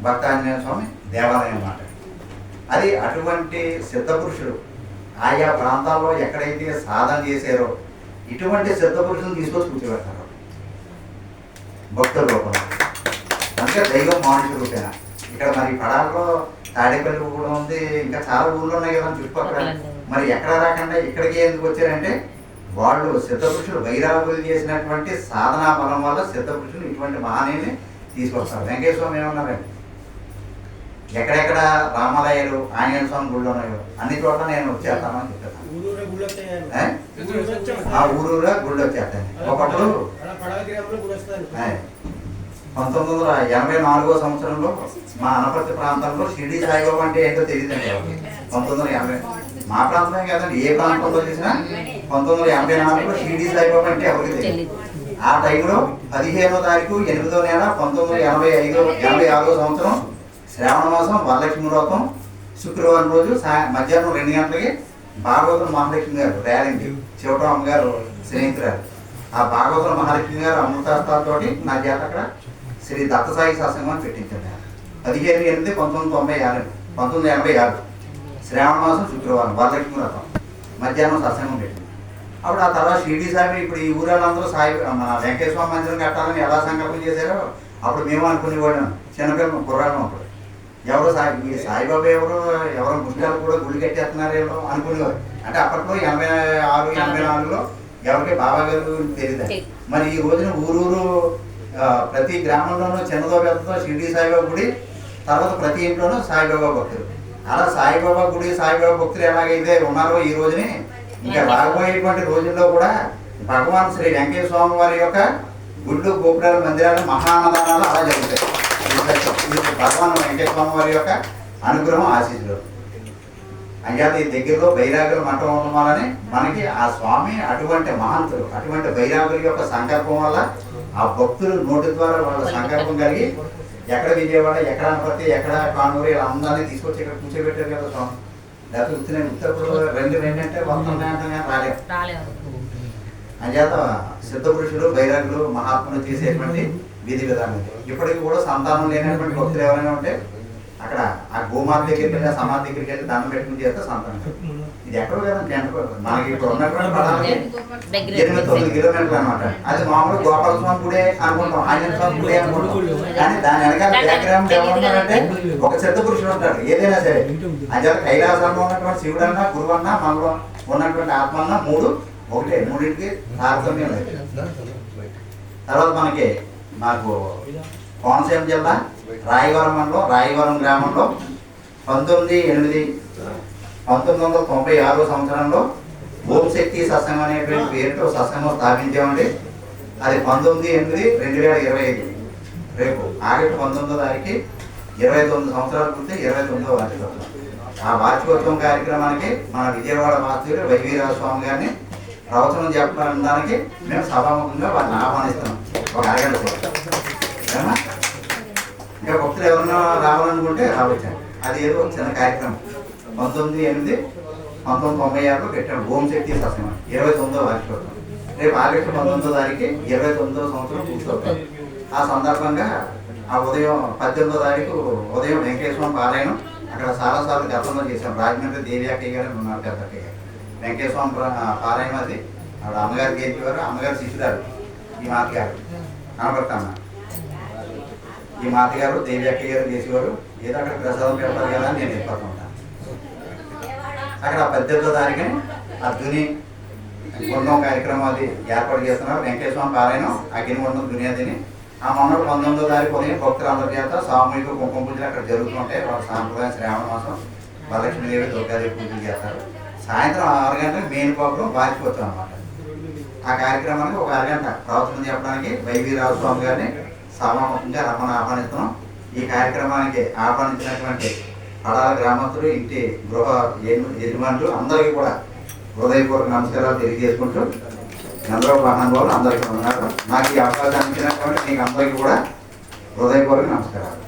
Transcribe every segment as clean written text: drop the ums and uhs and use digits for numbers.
భక్త ఆంజనేయ స్వామి దేవాలయం అన్నమాట. అది అటువంటి సిద్ధపురుషుడు ఆయా ప్రాంతాల్లో ఎక్కడైతే సాధన చేశారో ఇటువంటి సిద్ధపురుషులను తీసుకొచ్చి కూర్చోబెడతారు భక్తుల రూపంలో. అందుకే దైవం మానుష రూపేణ. ఇక్కడ మరి పడాల్లో తాడేపల్లి కూడా ఉంది, ఇంకా చాలా ఊళ్ళో ఉన్నాయి కదా చుట్టుపక్కల. మరి ఎక్కడ రాకుండా ఇక్కడికి ఎందుకు వచ్చారంటే వాళ్ళు సిద్ధపురుషులు వైరాగులు చేసినటువంటి సాధనా బలం వల్ల సిద్ధపురుషులు ఇటువంటి మహానీయుని తీసుకొస్తారు. వెంకటేశ్వర స్వామి ఏమన్నారండి, ఎక్కడెక్కడ రామాలయాలు ఆంజనేయ స్వామి గుళ్ళు ఉన్నాయో అన్ని చోట్ల నేను వచ్చేస్తానని చెప్పాను. ఆ ఊరూరా గుళ్ళు వచ్చేస్తాను. ఒకప్పుడు 1984 సంవత్సరంలో మా అనపర్తి ప్రాంతంలో షిరిడి సాయిబాబా అంటే ఏంటో తెలియదండి ఎవరికి. 1980 మా ప్రాంతమే కాదండి, ఏ ప్రాంతంలో చూసినా 1984లో షిరిడి సాయిబాబా అంటే ఎవరికి తెలియదు. ఆ టైంలో 15వ తారీఖు 8వ నెల 1986 సంవత్సరం శ్రావణ మాసం వరలక్ష్మి వ్రతం శుక్రవారం రోజు మధ్యాహ్నం 2 గంటలకి భాగవతుల మహాలక్ష్మి గారు ర్యాలింగ్ శివరామ గారు స్నేహితురాలు. ఆ భాగవతుల మహాలక్ష్మి గారు అమృతాస్తాలతో నా చేత అక్కడ శ్రీ దత్తసాయి సత్సంగం అని పెట్టించారు. 15/8/1986 శ్రావణ మాసం శుక్రవారం వరలక్ష్మి వ్రతం మధ్యాహ్నం సత్సంగం పెట్టింది. అప్పుడు ఆ తర్వాత షిరిడి సాయి ఇప్పుడు ఈ ఊరాళ్ళందరూ సాయి మన వెంకటేశ్వర స్వామి మందిరం కట్టాలని ఎలా సంకల్పం చేశారో అప్పుడు మేము అనుకునేవాళ్ళం. చిన్నపిల్లలు కుర్రాళ్ళం అప్పుడు ఎవరో సాయిబాబా ఎవరో ముస్లింలు కూడా గుడి కట్టేస్తున్నారేమో అనుకునేవారు. అంటే అప్పట్లో 86-84లో ఎవరికి బాబా గారు తెలియదు. మరి ఈ రోజున ఊరూరు ప్రతి గ్రామంలోనూ చిన్నదో పెద్దతో షిరిడి సాయిబాబా గుడి, తర్వాత ప్రతి ఇంట్లోనూ సాయిబాబా భక్తులు. అలా సాయిబాబా గుడి సాయిబాబా భక్తులు ఎలాగైతే ఉన్నారో ఈ రోజుని ఇంకా రాబోయేటువంటి రోజుల్లో కూడా భగవాన్ శ్రీ వెంకటేశ్వర స్వామి వారి యొక్క గుళ్ళు గోపురాలు మందిరాలు మహానదానాలు అలా జరుగుతాయి. భగవాన్ వెంకటేశ్వర స్వామి వారి యొక్క అనుగ్రహం ఆశీస్సులు. అంచేత ఈ దగ్గరలో బైరాగుల మఠం ఉండమాలని మనకి ఆ స్వామి అటువంటి మహంతులు అటువంటి బైరాగుల యొక్క సంకల్పం వల్ల ఆ భక్తులు నోటి ద్వారా వాళ్ళ సంకల్పం కలిగి ఎక్కడ విజయవాడ, ఎక్కడ అనపర్తి, ఎక్కడ కానూరు ఇలా అందరినీ తీసుకొచ్చి ఇక్కడ కూర్చోబెట్టారు కదా స్వామి. లేకపోతే ఉత్తనే ఉత్తప్పుడు రెండు అంటే వస్తున్నాయంటే రాలేము. అంచేత సిద్ధపురుషులు బైరాగులు మహాత్ములు చేసేటువంటి విధి విధానం. ఇప్పటికి కూడా సంతానం లేనటువంటి భక్తులు ఎవరైనా ఉంటే అక్కడ ఆ గోమాత దగ్గరికి వెళ్ళి సమాధి దగ్గరికి వెళ్ళి దండం పెట్టుకుని చేస్తే సంతానం. ఇది ఎక్కడో కదండి, మనకి ఇప్పుడు ఉన్నటువంటి పడాలకి 8-9 కిలోమీటర్లు అనమాట. అది మామూలు గోపాల స్వామి గుడే అనుకుంటాం, ఆంజనేయ స్వామి గుడే అనుకుంటాం. కానీ దాని వెనకాల బ్యాక్గ్రౌండ్ ఏమంటారంటే ఒక సిద్ధపురుషుడు ఉంటాడు ఏదైనా సరే. అంచేత కైలాసంలో ఉన్నటువంటి శివుడు అన్నా గురువు అన్నా మనలో ఉన్నటువంటి ఆత్మ అన్నా ఒకటే, మూడింటికి తారతమ్యం లేదు. తర్వాత మాకు కోనసీమ జిల్లా రాయవరం మండలం రాయవరం గ్రామంలో 1996 సంవత్సరంలో ఓం శక్తి సత్సంగం అనేటువంటి పేరుతో సత్సంగం స్థాపించామండి. అది 19/8/2025 రేపు ఆగస్టు 19వ తారీఖు 29 సంవత్సరాల పూర్తి 29వ వార్షికోత్సవం. ఆ వార్షికోత్సవం కార్యక్రమానికి మన విజయవాడ మాస్టర్ వైవీరాజ స్వామి గారిని ప్రవచనం చెప్పడానికి మేము సభాముఖంగా వారిని ఆహ్వానిస్తున్నాం. ఒక అరగంట సేపు ఇంకా భక్తులు ఎవరన్నా రావాలనుకుంటే రావచ్చాను. అది ఏదో చిన్న కార్యక్రమం 19/8/1996లో పెట్టాడు ఓం శక్తి సత్సంగం 29వ వార్షికోత్సవం. రేపు ఆగస్టు 19వ తారీఖు 29వ సంవత్సరం పూర్తవుతుంది. ఆ సందర్భంగా ఆ ఉదయం 18వ తారీఖు ఉదయం వెంకటేశ్వర పారాయణం అక్కడ చాలాసార్లు గతంలో చేశాం. రాజమండ్రి దేవి అక్కయ్య గారు ఉన్నారు, పెద్ద అక్కయ్య గారు. వెంకటేశ్వర పారాయణం అది ఆవిడ అమ్మగారు గేర్చేవారు. అమ్మగారు శిష్యురాలు ఈ మాతగారు కనపడతాను. ఈ మాతగారు దేవి అక్కయ్య గారు చేసేవారు. ఏదో అక్కడ ప్రసాదం పెడతారు కదా అని నేను చెప్పాను. అక్కడ 18వ తారీఖుని అగ్ని గుండం కార్యక్రమం అది ఏర్పాటు చేస్తున్నారు. వెంకటేశ్వర పారాయణం అగ్నిగుండం దునియాదిని ఆ మొన్నటి 19వ తారీఖు ఉదయం భక్తులందరి చేత సామూహిక కుంకుమ పూజలు అక్కడ జరుగుతుంటాయి. వాళ్ళ సాంప్రదాయం శ్రావణ మాసం వరలక్ష్మీదేవి దుర్గాదేవి పూజలు చేస్తారు. సాయంత్రం 6 గంటలకు మెయిన్ ప్రోగ్రాం వార్షికోత్సవం అన్నమాట. ఆ కార్యక్రమానికి ఒక అరగంట ప్రవచనం చెప్పడానికి వైవీరాజ స్వామి గారిని సభాముఖంగా రమ్మని ఆహ్వానిస్తున్నాం. ఈ కార్యక్రమానికి ఆహ్వానించినటువంటి పడాల గ్రామస్తులు, ఇంటి గృహ యజమానులు అందరికీ కూడా హృదయపూర్వక నమస్కారాలు తెలియజేసుకుంటూ చంద్రబాబు మహానుభావులు అందరికీ ఉన్నారు. నాకు ఈ అవకాశాన్ని ఇచ్చినటువంటి మీకు అందరికీ కూడా హృదయపూర్వక నమస్కారాలు.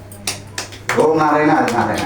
ఓం నారాయణ, ఆది నారాయణ.